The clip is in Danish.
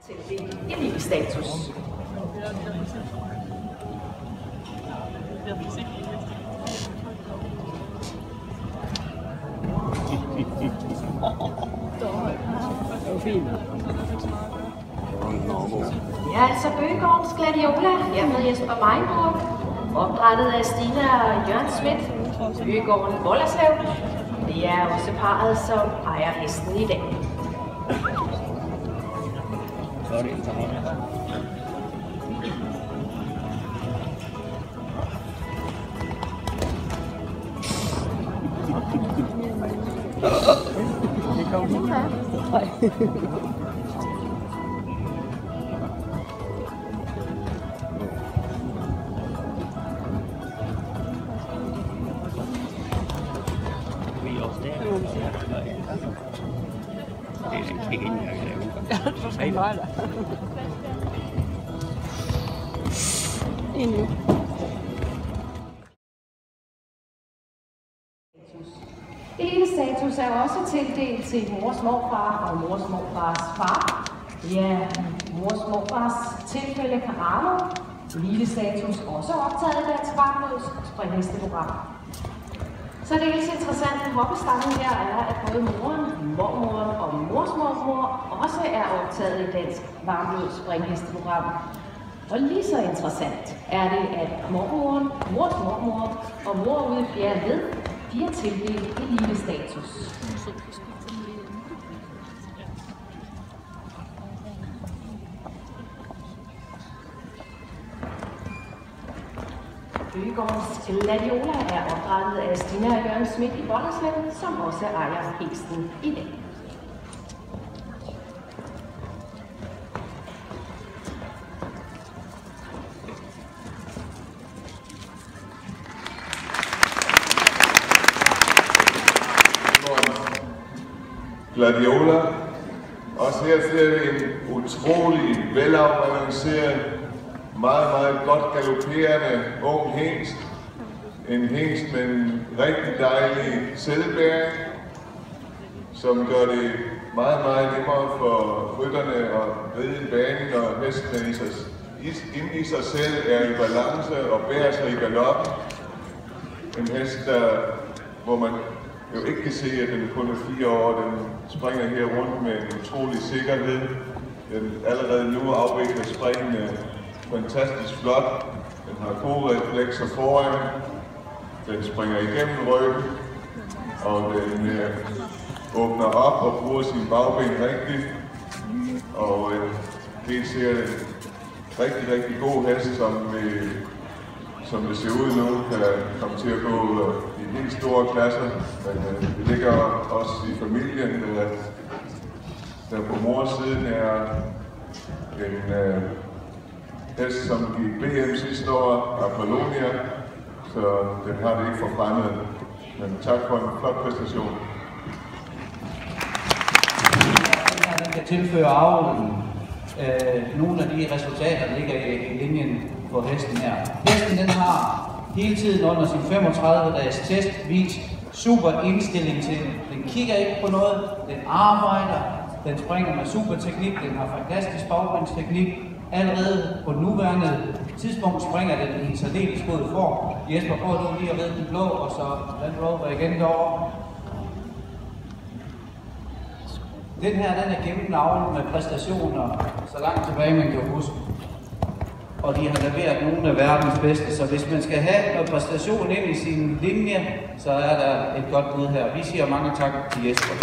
Tildelt elitestatus. Det er altså Bøgegårdens Gladiola her med Jesper Meinburg, opdrettet af Stina og Jørgen Schmidt, Bøgegården Bollerslev. Det er også parret, som ejer hesten i dag. Så er det en tager. Det går ikke. Nej. Vi er også der. Det er ikke engang der. Så skal bare der. Endnu. Elitestatus er også tildelt til mors morfar og mors morfars far. Det er mors morfars tilfælde Carano. Elitestatus også optaget i Dansk Varmløs springhesteprogram. Så det helt interessante ved hoppestangen her er, at både moren, mormoren og mors mormor også er optaget i Dansk Varmløs springhesteprogram. Og lige så interessant er det, at mormoren, mors mormor og mor ude i Fjerde Ved, de er tildelt elitestatus. Bøgegårdens Gladiola er opdrettet af Stina og Jørgen Schmidt i Bollerslev, som også ejer hesten i dag. Gladiola. Også her ser vi en utrolig velafbalanceret, meget godt galopperende ung hingst. En hingst med en rigtig dejlig selvbæring, som gør det meget nemmere for rytterne at ride banen, og hesten inde i sig selv er i balance og bærer sig i galoppen. En hest, hvor man jo ikke kan se, at den kun er 4 år. Den springer her rundt med en utrolig sikkerhed. Den allerede nu afvikler springene fantastisk flot. Den har gode reflekser foran. Den springer igennem ryggen, og den åbner op og bruger sine bagben rigtigt. Og det ser en rigtig god hest, som det ser ud nu, kan komme til at gå i helt store klasser. Men det ligger også i familien, der på mors siden er en hest, som gik BM sidste år, Apollonia, så den har det ikke for fremmed. Men tak for en flot præstation. Den kan tilføre avlen nogle af de resultater, der ligger i linjen på hesten her. Hesten den har hele tiden under sin 35-dages test vist super indstilling til den. Den kigger ikke på noget, den arbejder, den springer med super teknik, den har fantastisk bagbindsteknik. Allerede på nuværende tidspunkt springer den i en særdeles god form. Jesper, prøv nu lige at ride den blå, og så den blå igen derovre. Den her, den er gennemnavnet med præstationer, så langt tilbage man kan huske. Og de har leveret nogle af verdens bedste, så hvis man skal have noget præstation ind i sin linje, så er der et godt bud her. Vi siger mange tak til Jesper.